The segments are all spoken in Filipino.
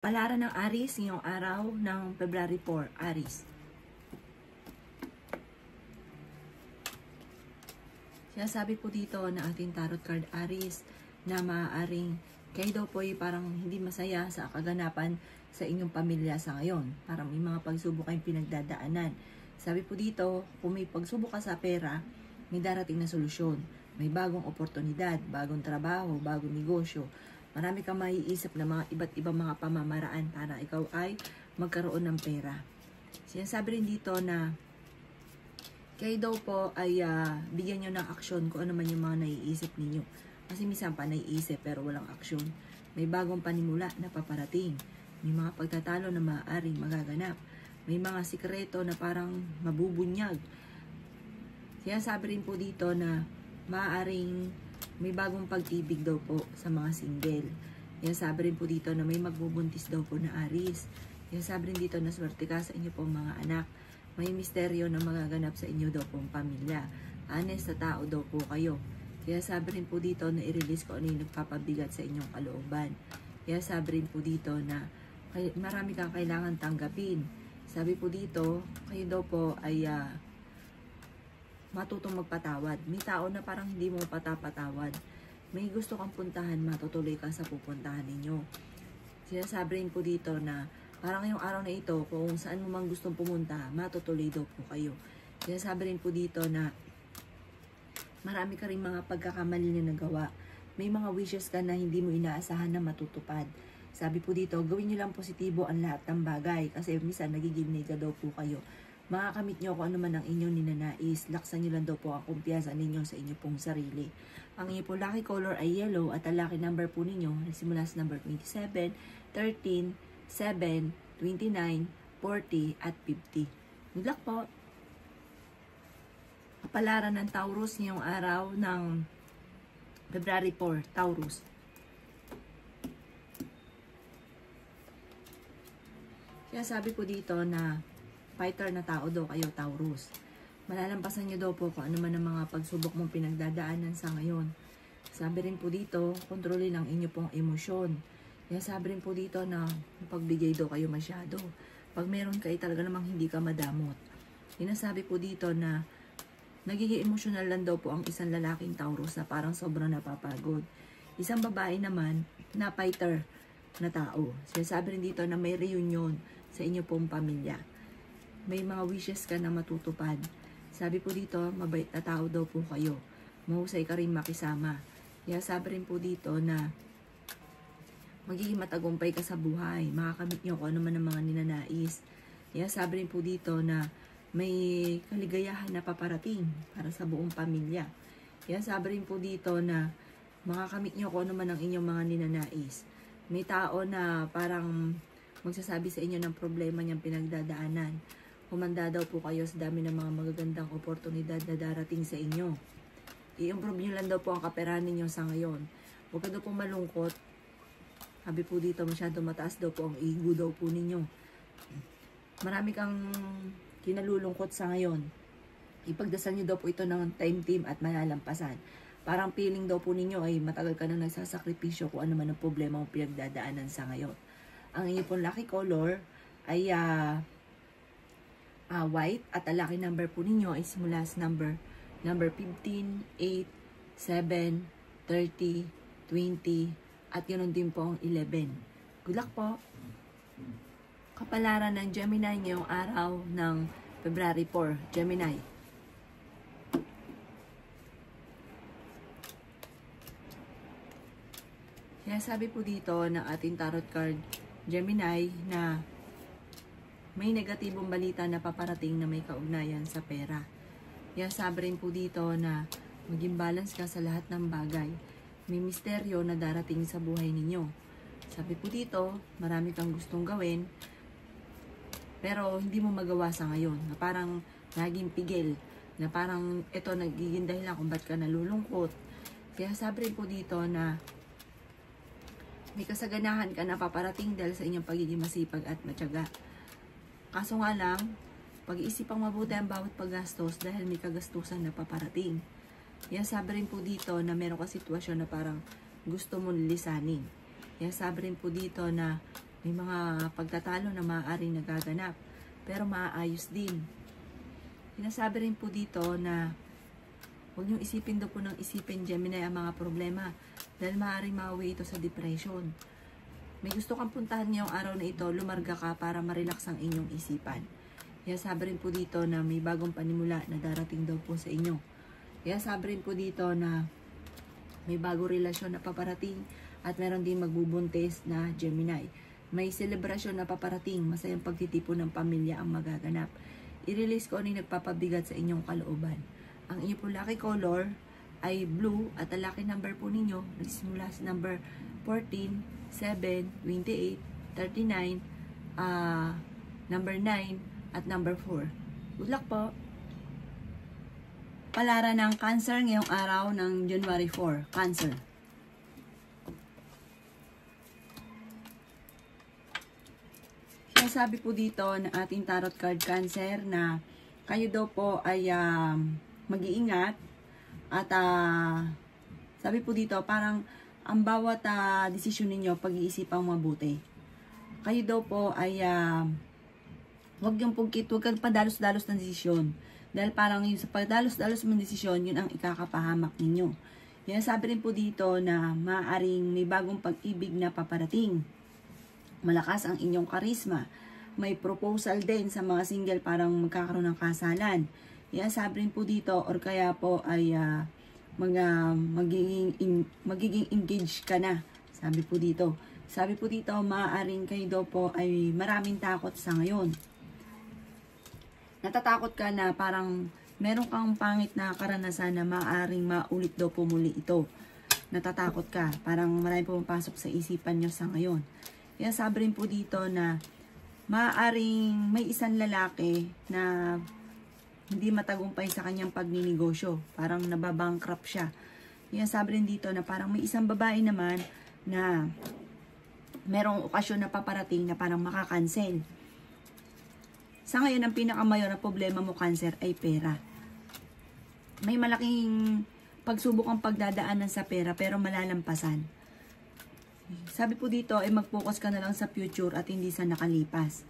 Palaran ng Aries ngayong araw ng February 4, Aries. Sinasabi po dito na ating tarot card Aries na maaaring kayo daw po ay parang hindi masaya sa kaganapan sa inyong pamilya sa ngayon. Parang may mga pagsubok kayong pinagdadaanan. Sabi po dito, kung may pagsubok ka sa pera, may darating na solusyon. May bagong oportunidad, bagong trabaho, bagong negosyo. Marami kang maiisip na mga iba't ibang mga pamamaraan para ikaw ay magkaroon ng pera. Sinasabi rin dito na kayo daw po ay bigyan nyo ng aksyon kung ano man yung mga naiisip ninyo. Kasi minsan pa naiisip pero walang aksyon. May bagong panimula na paparating. May mga pagtatalo na maaaring magaganap. May mga sikreto na parang mabubunyag. Sinasabi rin po dito na maaaring may bagong pag-ibig daw po sa mga single. Yan sabi rin po dito na may magbubuntis daw po na Aries. Yan sabi rin dito na swerte ka sa inyo pong mga anak. May misteryo na magaganap sa inyo daw pong pamilya. Honest na tao daw po kayo. Kaya sabi rin po dito na i-release ko ano yung nagpapabigat sa inyong kalooban. Kaya sabi rin po dito na marami kang kailangan tanggapin. Sabi po dito, kayo daw po ay matutong magpatawad. May tao na parang hindi mo patapatawad. May gusto kang puntahan, matutuloy ka sa pupuntahan ninyo. Sinasabi rin po dito na parang ngayong araw na ito, kung saan mo mang gustong pumunta, matutuloy daw po kayo. Sinasabi rin po dito na marami ka rin mga pagkakamali na nagawa. May mga wishes ka na hindi mo inaasahan na matutupad. Sabi po dito, gawin nyo lang positibo ang lahat ng bagay kasi minsan nagiging nega daw po kayo. Makakamit nyo kung ano man ang inyong ninanais. Laksan nyo lang daw po ang kumpiyansa ninyo sa inyo pong sarili. Ang inyo po lucky color ay yellow at ang lucky number po ninyo simula sa number 27, 13, 7, 29, 40 at 50. Good luck po! Kapalaran ng Taurus ngayong araw ng February 4, Taurus. Kaya sabi po dito na fighter na tao daw kayo, Taurus. Malalampasan nyo daw po kung ano man ang mga pagsubok mong pinagdadaanan sa ngayon. Sabi rin po dito, kontrolin ang inyo pong emosyon. Kaya sabi rin po dito na pagbigay daw kayo masyado. Pag meron kayo talaga namang hindi ka madamot. Sinasabi po dito na nagiging emosyonal lang daw po ang isang lalaking Taurus na parang sobrang napapagod. Isang babae naman na fighter na tao. Sinasabi rin dito na may reunion sa inyo pong pamilya. May mga wishes ka na matutupad. Sabi po dito, mabait na tao daw po kayo. Mahusay ka rin makisama. Kaya sabi rin po dito na magiging matagumpay ka sa buhay. Makakamit nyo kung ano man ang mga ninanais. Kaya sabi rin po dito na may kaligayahan na paparating para sa buong pamilya. Kaya sabi rin po dito na makakamit nyo kung ano man ang inyong mga ninanais. May tao na parang magsasabi sa inyo ng problema niyang pinagdadaanan. Humanda daw po kayo sa dami ng mga magagandang oportunidad na darating sa inyo. I-improve nyo lang daw po ang kaperahan ninyo sa ngayon. Huwag ka daw po malungkot. Sabi po dito, masyado mataas daw po ang ego daw po ninyo. Marami kang kinalulungkot sa ngayon. Ipagdasal nyo daw po ito ng time team at malalampasan. Parang feeling daw po ninyo ay matagal ka nang nagsasakripisyo kung ano man ang problema mong pinagdadaanan sa ngayon. Ang inyo pong lucky color ay white at ang lucky number po ninyo ay simula sa number 15, 8, 7, 30, 20 at yun din po ang 11. Good luck po! Kapalaran ng Gemini ngayong araw ng February 4, Gemini. Kaya sabi po dito ng ating tarot card Gemini na may negatibong balita na paparating na may kaugnayan sa pera. Kaya sabi rin po dito na maging balance ka sa lahat ng bagay. May misteryo na darating sa buhay ninyo. Sabi po dito, marami kang gustong gawin, pero hindi mo magawa sa ngayon. Na parang naging pigil. Na parang ito nagiging dahilan kung ba't ka nalulungkot. Kaya sabi rin po dito na may kasaganahan ka na paparating dahil sa inyong pagiging masipag at matyaga. Kaso nga lang, pag-iisipang mabuti ang bawat paggastos dahil may kagastusan na paparating. Yan sabi rin po dito na meron ka sitwasyon na parang gusto mo lisanin. Yan sabi rin po dito na May mga pagtatalo na maaaring nagaganap, pero maaayos din. Sinasabi rin po dito na huwag niyong isipin daw po ng isipin, Gemini, ang mga problema dahil maaaring mauwi ito sa depression. May gusto kang puntahan ngayong araw na ito, lumarga ka para ma-relax ang inyong isipan. Kaya sabi rin po dito na may bagong panimula na darating daw po sa inyo. Kaya sabi rin po dito na may bagong relasyon na paparating at meron din magbubuntis na Gemini. May selebrasyon na paparating, masayang pagtitipon ng pamilya ang magaganap. I-release ko ano yung nagpapabigat sa inyong kalooban. Ang inyong po lucky color ay blue at ang lucky number po ninyo nagsimula sa number 14, 7, 28, 39, number 9, at number 4. Good luck po! Palaran ng Cancer ngayong araw ng January 4. Cancer. Sabi po dito ng ating tarot card Cancer na kayo daw po ay mag-iingat at sabi po dito parang ang bawat desisyon ninyo pag-iisipang mabuti. Kayo daw po ay huwag kang padalos-dalos ng desisyon. Dahil parang yung sa padalos-dalos ng desisyon, yun ang ikakapahamak ninyo. Yan sabi rin po dito na maaaring may bagong pag-ibig na paparating. Malakas ang inyong karisma. May proposal din sa mga single parang magkakaroon ng kasalan. Yan sabi rin po dito or kaya po ay magiging engaged ka na. Sabi po dito. Sabi po dito, maaaring kayo daw po ay maraming takot sa ngayon. Natatakot ka na parang meron kang pangit na karanasan na maaaring maulit daw po muli ito. Natatakot ka. Parang marami pumapasok sa isipan nyo sa ngayon. Kaya sabi rin po dito na maaaring may isang lalaki na hindi matagumpay sa kanyang pagninegosyo. Parang nababankrupt siya. Kaya sabi rin dito na parang may isang babae naman na merong okasyon na paparating na parang makakancel. Sa ngayon, ang pinakamayor na problema mo, Cancer, ay pera. May malaking pagsubok ang pagdadaanan sa pera, pero malalampasan. Sabi po dito, ay mag-focus ka na lang sa future at hindi sa nakalipas.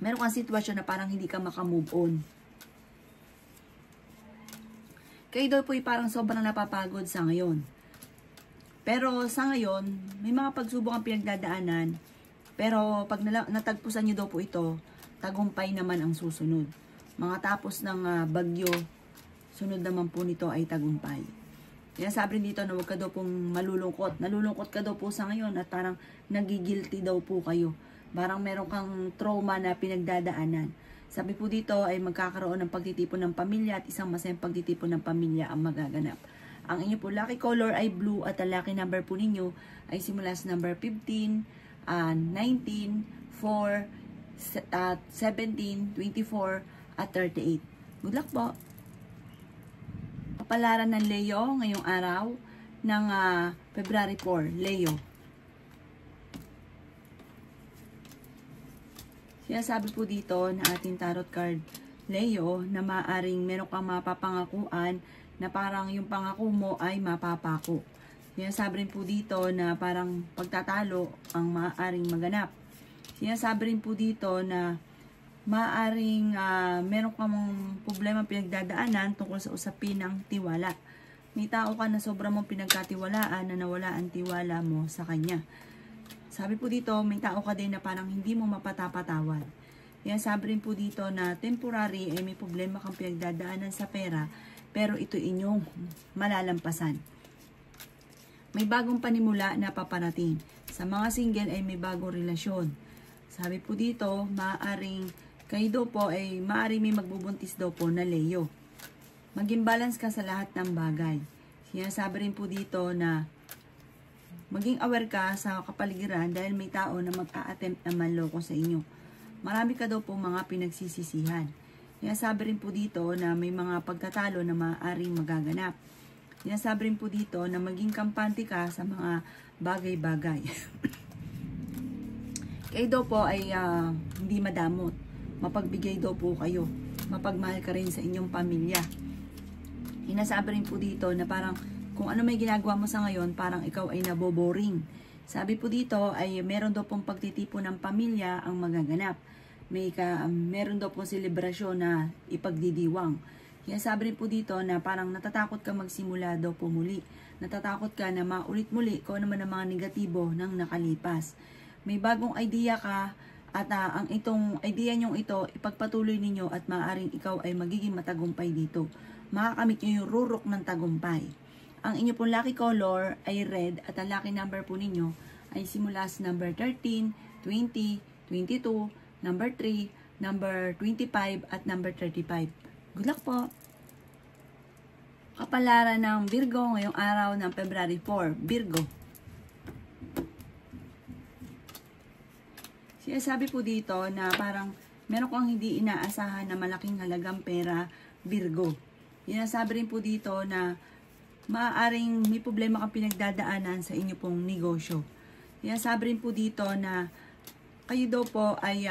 Meron kang sitwasyon na parang hindi ka makamove on. Kayo daw po ay parang sobrang napapagod sa ngayon. Pero sa ngayon, may mga pagsubok ang pinagdadaanan. Pero pag natagpusan nyo daw po ito, tagumpay naman ang susunod. Mga tapos ng bagyo, sunod naman po nito ay tagumpay. Kaya sabi rin dito na huwag ka daw pong malulungkot. Nalulungkot ka daw po sa ngayon at parang nagigilty daw po kayo. Parang meron kang trauma na pinagdadaanan. Sabi po dito ay magkakaroon ng pagtitipon ng pamilya at isang masayang pagtitipon ng pamilya ang magaganap. Ang inyo po lucky color ay blue at ang lucky number po ninyo ay simula sa number 15, 19, 4, 17, 24, at 38. Good luck po! Kapalaran ng Leo ngayong araw ng February 4. Leo. Sinasabi po dito na ating tarot card Leo na maaring meron kang mapapangakuan na parang yung pangako mo ay mapapako. Sinasabi rin po dito na parang pagtatalo ang maaaring maganap. Sinasabi rin po dito na maaaring meron kang problema pinagdadaanan tungkol sa usapin ng tiwala. May tao ka na sobrang mong pinagkatiwalaan na nawala ang tiwala mo sa kanya. Sabi po dito, may tao ka din na parang hindi mo mapatapatawad. Kaya sabi rin po dito na temporary ay may problema kang pinagdadaanan sa pera, pero ito inyong malalampasan. May bagong panimula na paparating. Sa mga single ay may bagong relasyon. Sabi po dito, maaaring kayo daw po ay maaaring may magbubuntis daw po na Leo. Maging balance ka sa lahat ng bagay. Sinasabi rin po dito na maging aware ka sa kapaligiran dahil may tao na mag-a-attempt na manloko sa inyo. Marami ka daw po mga pinagsisisihan. Sinasabi rin po dito na may mga pagtatalo na maaaring magaganap. Sinasabi rin po dito na maging kampante ka sa mga bagay-bagay. Kayo daw po ay hindi madamot. Mapagbigay daw po kayo. Mapagmahal ka rin sa inyong pamilya. Sinasabi rin po dito na parang kung ano may ginagawa mo sa ngayon, parang ikaw ay naboboring. Sabi po dito ay meron daw pong pagtitipon ng pamilya ang magaganap. Meron daw pong selebrasyon na ipagdidiwang. Kaya sabi rin po dito na parang natatakot ka magsimula daw po muli. Natatakot ka na maulit muli kung ano man ang mga negatibo ng nakalipas. May bagong idea ka at ang itong idea nyong ito ipagpatuloy ninyo at maaaring ikaw ay magiging matagumpay dito. Makakamit nyo yung rurok ng tagumpay. Ang inyo pong lucky color ay red at ang lucky number po ninyo ay simula sa number 13, 20, 22, number 3, number 25 at number 35. Good luck po! Kapalaran ng Virgo ngayong araw ng February 4. Virgo. Sabi po dito na parang meron kang hindi inaasahan na malaking halagang pera, Virgo. Sabi rin po dito na maaaring may problema kang pinagdadaanan sa inyo pong negosyo. Sabi rin po dito na kayo daw po ay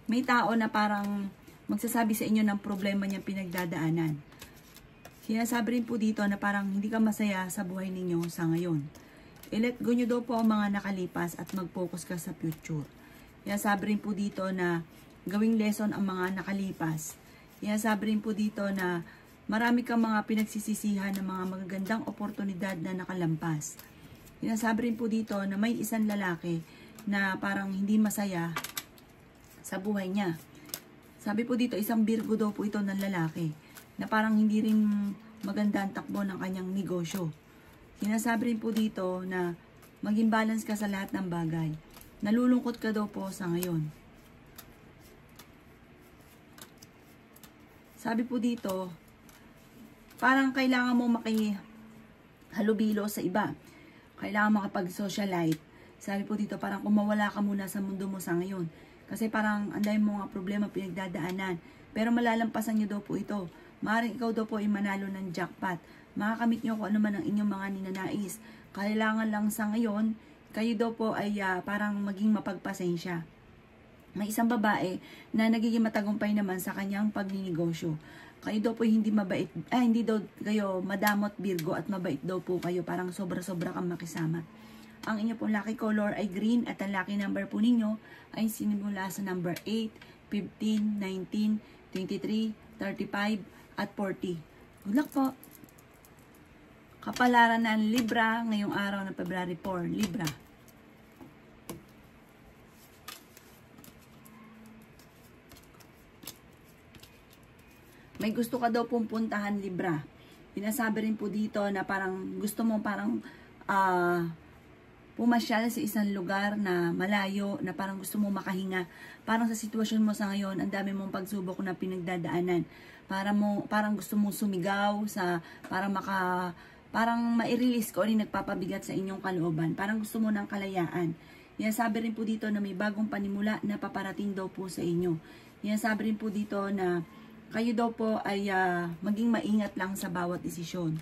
may tao na parang magsasabi sa inyo ng problema niyang pinagdadaanan. Sabi rin po dito na parang hindi ka masaya sa buhay ninyo sa ngayon. I-let go nyo daw po ang mga nakalipas at mag-focus ka sa future. Sabi rin po dito na gawing lesson ang mga nakalipas. Sabi rin po dito na marami kang mga pinagsisisihan ng mga magagandang oportunidad na nakalampas. Sabi rin po dito na may isang lalaki na parang hindi masaya sa buhay niya. Sabi po dito, isang Virgo daw po ito ng lalaki na parang hindi rin maganda ang takbo ng kanyang negosyo. Sinasabi rin po dito na maging balance ka sa lahat ng bagay. Nalulungkot ka daw po sa ngayon. Sabi po dito, parang kailangan mo makihalubilo sa iba. Kailangan makapag-socialite. Sabi po dito, parang kumawala ka muna sa mundo mo sa ngayon. Kasi parang anday mo nga problema pinagdadaanan. Pero malalampasan nyo daw po ito. Maaaring ikaw daw po ay manalo ng jackpot. Makakamit nyo kung ano man ang inyong mga ninanais. Kailangan lang sa ngayon, kayo daw po ay parang maging mapagpasensya. May isang babae na nagiging matagumpay naman sa kanyang pagninegosyo. Kayo daw po hindi mabait, hindi daw kayo madamot Virgo at mabait daw po kayo. Parang sobra-sobra kang makisama. Ang inyo pong lucky color ay green at ang lucky number po ninyo ay sinimula sa number 8, 15, 19, 23, 35, at 40. Good luck po! Kapalaran ng Libra ngayong araw ng February 4. Libra. May gusto ka daw pong puntahan, Libra. Pinasabi rin po dito na parang gusto mo parang pumasyal sa isang lugar na malayo, na parang gusto mo makahinga. Parang sa sitwasyon mo sa ngayon, ang dami mong pagsubok na pinagdadaanan. Parang gusto mong sumigaw parang ma-release ko rin nagpapabigat sa inyong kalooban. Parang gusto mo ng kalayaan. Sabi rin po dito na may bagong panimula na paparating daw po sa inyo. Sabi rin po dito na kayo daw po ay maging maingat lang sa bawat desisyon.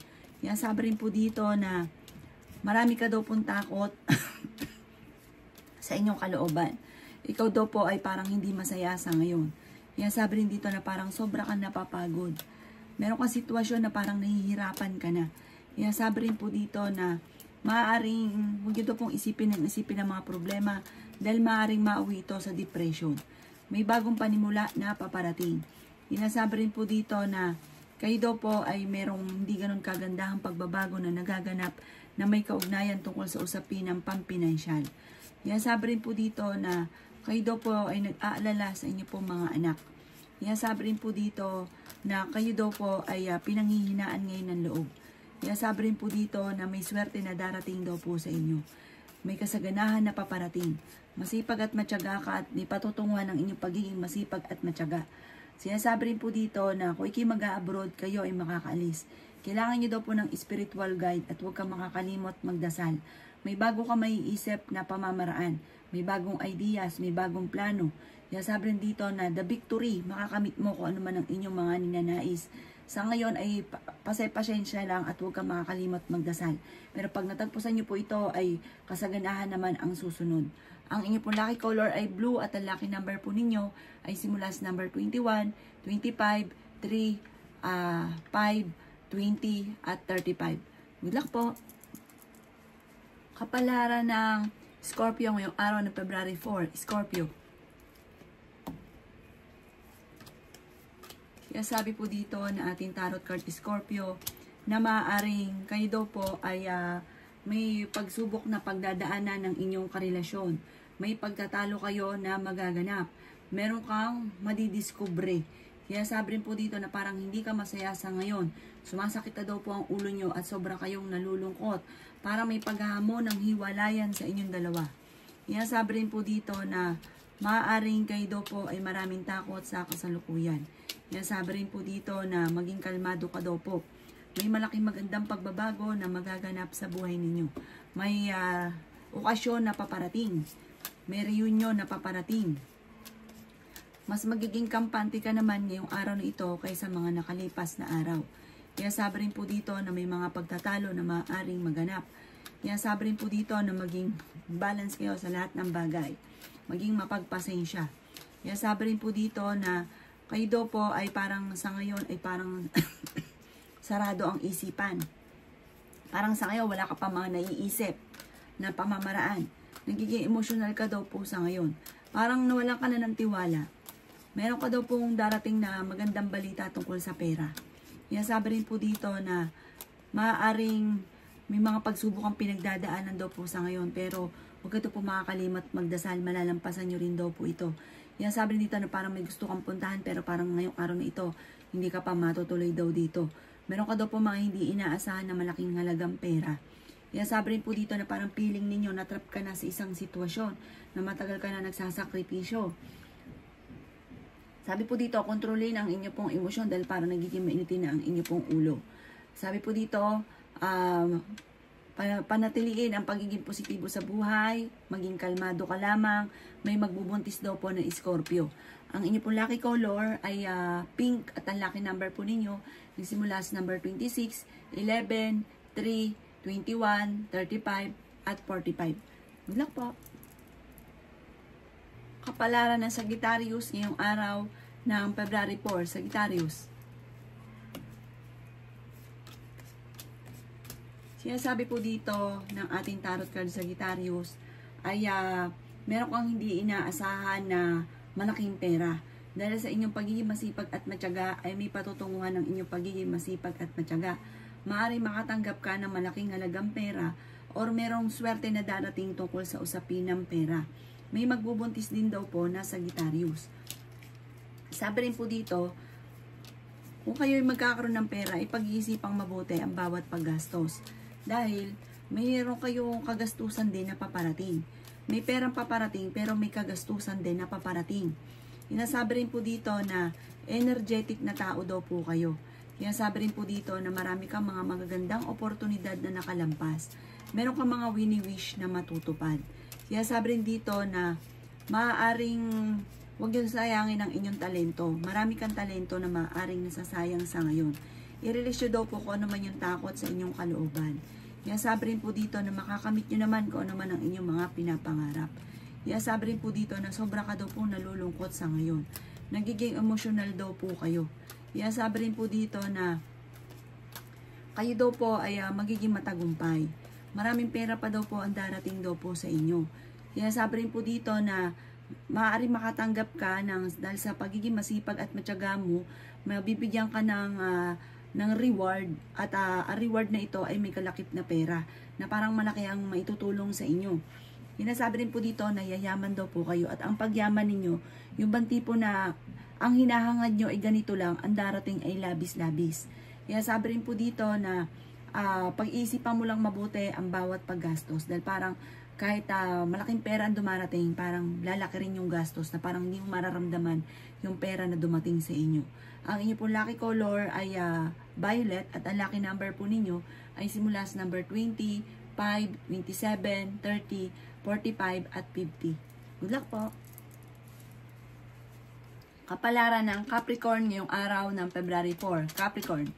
Sabi rin po dito na marami ka daw pong takot sa inyong kalooban. Ikaw daw po ay parang hindi masaya sa ngayon. Sabi rin dito na parang sobra kang napapagod. Meron kang sitwasyon na parang nahihirapan ka na. Sabi rin po dito na maaaring huwag ito pong isipin ng mga problema dahil maaaring mauwi ito sa depression. May bagong panimula na paparating. Sabi rin po dito na kayo daw po ay merong hindi ganun kagandahang pagbabago na nagaganap na may kaugnayan tungkol sa usapin ng pampinansyal. Sabi rin po dito na kayo daw po ay nag-aalala sa inyo pong mga anak. Sabi rin po dito na kayo daw po ay pinanghihinaan ngayon ng loob. Sabi rin po dito na may swerte na darating daw po sa inyo. May kasaganahan na paparating. Masipag at matyaga ka at ipatutunguhan ng inyong pagiging masipag at matyaga. Sinasabi rin po dito na kung ikay mag-a-abroad, kayo ay makakaalis. Kailangan nyo daw po ng spiritual guide at huwag kang makakalimot magdasal. May bago ka maiisip na pamamaraan. May bagong ideas, may bagong plano. Sinasabi rin dito na the victory, makakamit mo kung ano man ang inyong mga ninanais. Sa ngayon ay pasensya lang at huwag kang makakalimot magdasal. Pero pag natagpusan nyo po ito ay kasaganahan naman ang susunod. Ang inyo pong lucky color ay blue at ang lucky number po ninyo ay simula sa number 21, 25, 3, 5, 20 at 35. Good luck po! Kapalaran ng Scorpio ngayong araw ng February 4. Scorpio. Kaya sabi po dito na ating tarot card Scorpio na maaaring kayo daw po ay may pagsubok na pagdadaanan ng inyong karelasyon. May pagtatalo kayo na magaganap. Meron kang madidiskubre. Kaya sabi rin po dito na parang hindi ka masaya sa ngayon. Sumasakit na daw po ang ulo nyo at sobra kayong nalulungkot. Para may paghahamon ng hiwalayan sa inyong dalawa. Kaya sabi rin po dito na maaaring kayo daw po ay maraming takot sa kasalukuyan. Kaya sabi rin po dito na maging kalmado ka daw po. May malaking magandang pagbabago na magaganap sa buhay ninyo. May okasyon na paparating. May reunion na paparating. Mas magiging kampante ka naman ngayong araw na ito kaysa mga nakalipas na araw. Kaya sabi rin po dito na may mga pagtatalo na maaaring maganap. Kaya sabi rin po dito na maging balance kayo sa lahat ng bagay. Maging mapagpasensya. Kaya sabi rin po dito na kayo daw po ay parang sa ngayon ay parang sarado ang isipan. Parang sa ngayon wala ka pa mga naiisip na pamamaraan. Nagiging emotional ka daw po sa ngayon. Parang nawalan ka na ng tiwala. Meron ka daw pong darating na magandang balita tungkol sa pera. Kaya sabi rin po dito na maaaring may mga pagsubok ang pinagdadaanan daw po sa ngayon. Pero huwag ka po makakalimot magdasal. Malalampasan nyo rin daw po ito. Kaya sabi rin dito na parang may gusto kang puntahan pero parang ngayong araw na ito hindi ka pa matutuloy daw dito. Meron ka daw po mga hindi inaasahan na malaking halagang pera. Kaya sabi rin po dito na parang feeling ninyo natrap ka na sa isang sitwasyon na matagal ka na nagsasakripisyo. Sabi po dito, kontrolin ang inyo pong emosyon dahil parang nagiging mainitin na ang inyo pong ulo. Sabi po dito, panatiliin ang pagiging positibo sa buhay, maging kalmado ka lamang, may magbubuntis daw po ng Scorpio. Ang inyo pong lucky color ay pink at ang lucky number po ninyo nagsimula sa number 26, 11, 3, 21, 35, at 45. Good luck po! Kapalaran ng Sagittarius ngayong araw ng February 4. Sagittarius. Sinasabi po dito ng ating tarot card Sagittarius ay meron kang hindi inaasahan na malaking pera. Dahil sa inyong pagiging masipag at matyaga ay may patutunguhan ng inyong pagiging masipag at matyaga. Maaari makatanggap ka ng malaking halagang pera or merong swerte na darating tungkol sa usapin ng pera. May magbubuntis din daw po na Sagittarius. Sabi rin po dito, kung kayo'y magkakaroon ng pera, ipag-iisipang mabuti ang bawat paggastos. Dahil mayroon kayong kagastusan din na paparating. May perang paparating pero may kagastusan din na paparating. Inasabi rin po dito na energetic na tao daw po kayo. Kaya sabi rin po dito na marami kang mga magagandang oportunidad na nakalampas. Meron kang mga wini-wish na matutupad. Kaya sabi rin dito na maaaring huwag yung sayangin ang inyong talento. Marami kang talento na maaaring nasasayang sa ngayon. I-release nyo daw po kung ano man yung takot sa inyong kalooban. Kaya sabi rin po dito na makakamit nyo naman kung ano man ang inyong mga pinapangarap. Kaya sabi rin po dito na sobra ka daw po nalulungkot sa ngayon. Nagiging emotional daw po kayo. Kaya sabi rin po dito na kayo daw po ay magiging matagumpay. Maraming pera pa daw po ang darating daw po sa inyo. Kaya sabi rin po dito na maaaring makatanggap ka dahil sa pagiging masipag at matyaga mo, mabibigyan ka ng reward at ang reward na ito ay may kalakip na pera na parang malaki ang maitutulong sa inyo. Sinasabi rin po dito na yayaman daw po kayo at ang pagyaman ninyo, yung bang tipo na ang hinahangad nyo ay ganito lang, ang darating ay labis-labis. Kaya sabi rin po dito na pag-iisipan mo lang mabuti ang bawat paggastos dahil parang kahit malaking pera ang dumarating, parang lalaki rin yung gastos na parang hindi mo mararamdaman yung pera na dumating sa inyo. Ang inyo pong lucky color ay violet at ang lucky number po ninyo ay simula sa number 20, 5, 27, 30, 45, at 50. Good luck po! Kapalaran ng Capricorn ngayong araw ng February 4. Capricorn.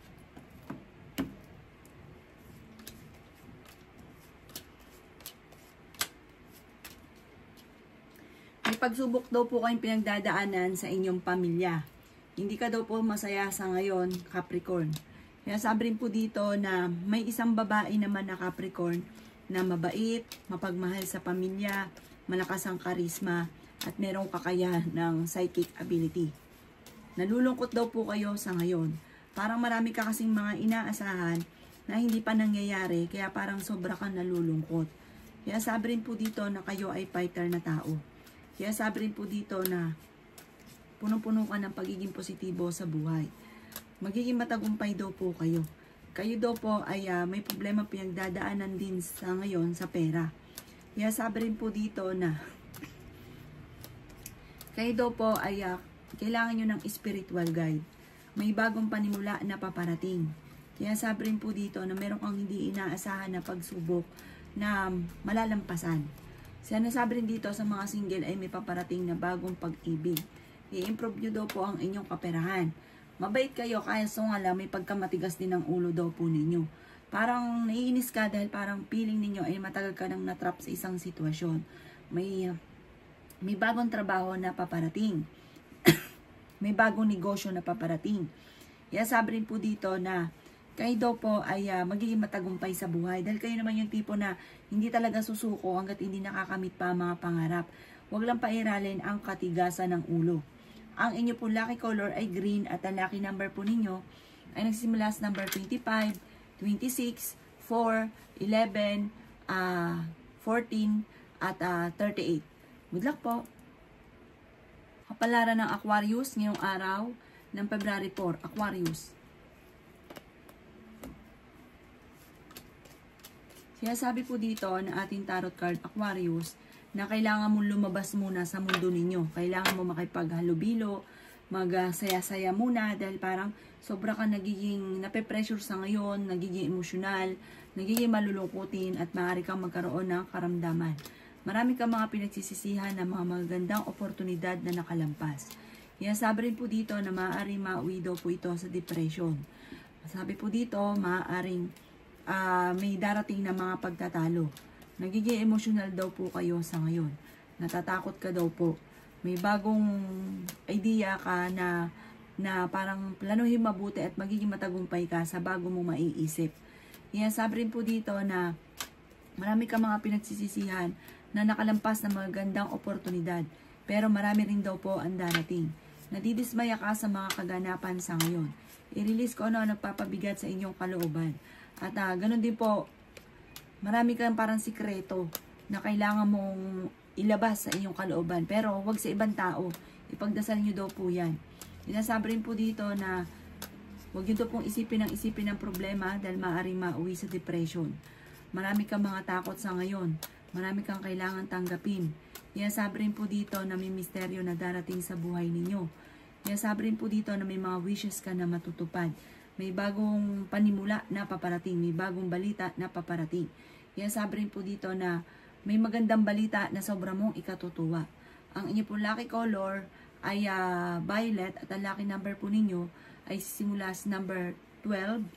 May pagsubok daw po kayong pinagdadaanan sa inyong pamilya. Hindi ka daw po masaya sa ngayon, Capricorn. Kaya sabi rin po dito na may isang babae naman na Capricorn na mabait, mapagmahal sa pamilya, malakas ang karisma, at merong kakayahan ng psychic ability. Nalulungkot daw po kayo sa ngayon. Parang marami ka kasing mga inaasahan na hindi pa nangyayari, kaya parang sobra kang nalulungkot. Kaya sabi rin po dito na kayo ay fighter na tao. Kaya sabi rin po dito na punong-puno ka ng pagiging positibo sa buhay. Magiging matagumpay daw po kayo. Kayo daw po ay may problema pinagdadaanan din sa ngayon sa pera. Kaya sabi rin po dito na kayo daw po ay kailangan nyo ng spiritual guide. May bagong panimula na paparating. Kaya sabi rin po dito na meron kang hindi inaasahan na pagsubok na malalampasan. Kaya nasabi rin dito sa mga single ay may paparating na bagong pag-ibig. I-improve nyo daw po ang inyong kaperahan. Mabait kayo, kaya nga lang may pagkamatigas din ng ulo daw po ninyo. Parang naiinis ka dahil parang feeling ninyo ay matagal ka nang natrap sa isang sitwasyon. May bagong trabaho na paparating. May bagong negosyo na paparating. Kaya sabi rin po dito na kayo daw po ay magiging matagumpay sa buhay. Dahil kayo naman yung tipo na hindi talaga susuko hanggat hindi nakakamit pa ang mga pangarap. Huwag lang pairalin ang katigasan ng ulo. Ang inyo po lucky color ay green at ang lucky number po ninyo ay nagsisimula sa number 25, 26, 4, 11, 14, at 38. Good luck po! Kapalaran ng Aquarius ngayong araw ng February 4, Aquarius. Kaya sabi po dito na ating tarot card, Aquarius, na kailangan mong lumabas muna sa mundo ninyo. Kailangan mo makipaghalubilo, magsaya-saya muna dahil parang sobra ka nagiging nape-pressure sa ngayon, nagiging emosyonal, nagiging malulungkutin at maaari kang magkaroon ng karamdaman. Marami kang mga pinagsisisihan na mga magagandang oportunidad na nakalampas. Kaya sabi rin po dito na maaaring mauwi daw po ito sa depression. Sabi po dito, maaaring may darating na mga pagtatalo. Nagiging emotional daw po kayo sa ngayon. Natatakot ka daw po. May bagong idea ka na parang planuhin mabuti at magiging matagumpay ka sa bago mong maiisip. Kaya sabi rin po dito na marami ka mga pinagsisisihan na nakalampas na magandang oportunidad. Pero marami rin daw po ang darating. Nadidismaya ka sa mga kaganapan sa ngayon. I-release ko ano ang nagpapabigat sa inyong kalooban. At ganun din po, marami kang parang sikreto na kailangan mong ilabas sa inyong kalooban. Pero huwag sa ibang tao. Ipagdasal nyo daw po yan. Sinasabi rin po dito na huwag nyo daw pong isipin ng problema dahil maaaring mauwi sa depression. Marami kang mga takot sa ngayon. Marami kang kailangan tanggapin. Sinasabi rin po dito na may misteryo na darating sa buhay ninyo. Sinasabi rin po dito na may mga wishes ka na matutupad. May bagong panimula na paparating. May bagong balita na paparating. Sabi rin po dito na may magandang balita na sobra mong ikatutuwa. Ang inyo po lucky color ay violet at ang lucky number po ninyo ay simula sa number 12,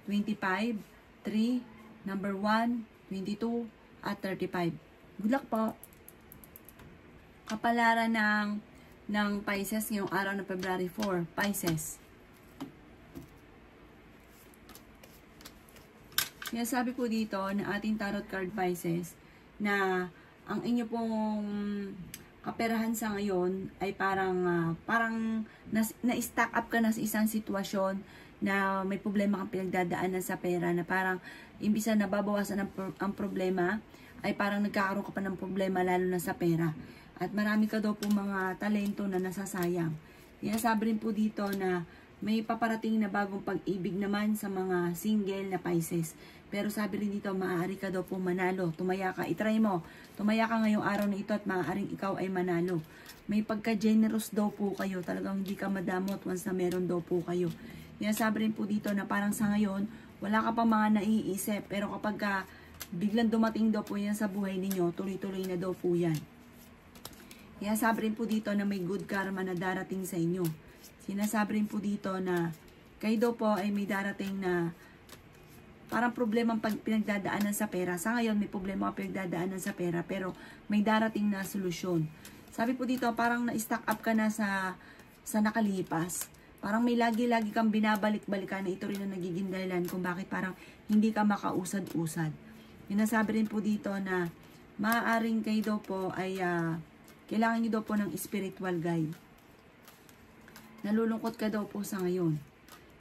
25, 3, number 1, 22, at 35. Good luck po! Kapalaran ng Pisces ngayong araw ng February 4, Pisces. Kaya sabi po dito na ating tarot card Pisces na ang inyo pong kaperahan sa ngayon ay parang na-stack up ka na sa isang sitwasyon na may problema kang pinagdadaanan sa pera na parang imbisa na babawasan ang problema ay parang nagkakaroon ka pa ng problema lalo na sa pera. At marami ka daw po mga talento na nasasayang. Kaya sabi rin po dito na may paparating na bagong pag-ibig naman sa mga single na Pisces. Pero sabi rin dito, maaari ka daw po manalo. Tumaya ka. I-try mo. Tumaya ka ngayong araw na ito at maaaring ikaw ay manalo. May pagka-generous daw po kayo. Talagang hindi ka madamot once na meron daw po kayo. Kaya sabi rin po dito na parang sa ngayon, wala ka pa mga naiisip. Pero kapag biglang dumating daw po yan sa buhay ninyo, tuloy-tuloy na daw po yan. Kaya sabi rin po dito na may good karma na darating sa inyo. Sinasabi rin po dito na kayo daw po ay may darating na parang problema pinagdadaanan sa pera. Sa ngayon, may problema pinagdadaanan sa pera, pero may darating na solusyon. Sabi po dito, parang na-stack up ka na sa nakalipas. Parang may lagi-lagi kang binabalik-balikan na ito rin ang nagiging dahilan kung bakit parang hindi ka makausad-usad. Yung nasabi rin po dito na maaaring kayo daw po ay kailangan nyo daw po ng spiritual guide. Nalulungkot ka daw po sa ngayon.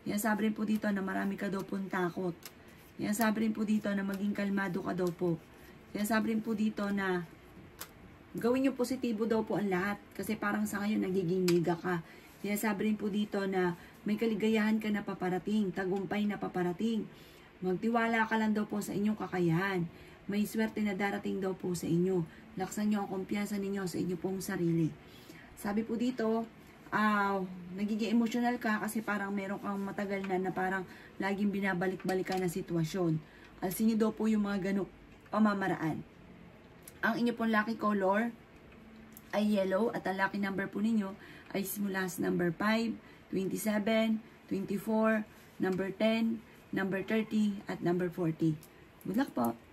Yan sabi rin po dito na marami ka daw po takot. Yan sabi rin po dito na maging kalmado ka daw po. Yan sabi rin po dito na gawin nyo positibo daw po ang lahat. Kasi parang sa ngayon nagiging mega ka. Yan sabi rin po dito na may kaligayahan ka na paparating. Tagumpay na paparating. Magtiwala ka lang daw po sa inyong kakayahan. May swerte na darating daw po sa inyo. Laksan nyo ang kumpiyansa ninyo sa inyo pong sarili. Sabi po dito, nagiging emotional ka kasi parang meron kang matagal na parang laging binabalik-balikan na sitwasyon. Alsin nyo daw po yung mga ganong pamamaraan. Ang inyo pong lucky color ay yellow at ang lucky number po ninyo ay simula sa number 5, 27, 24, number 10, number 30 at number 40. Good luck po!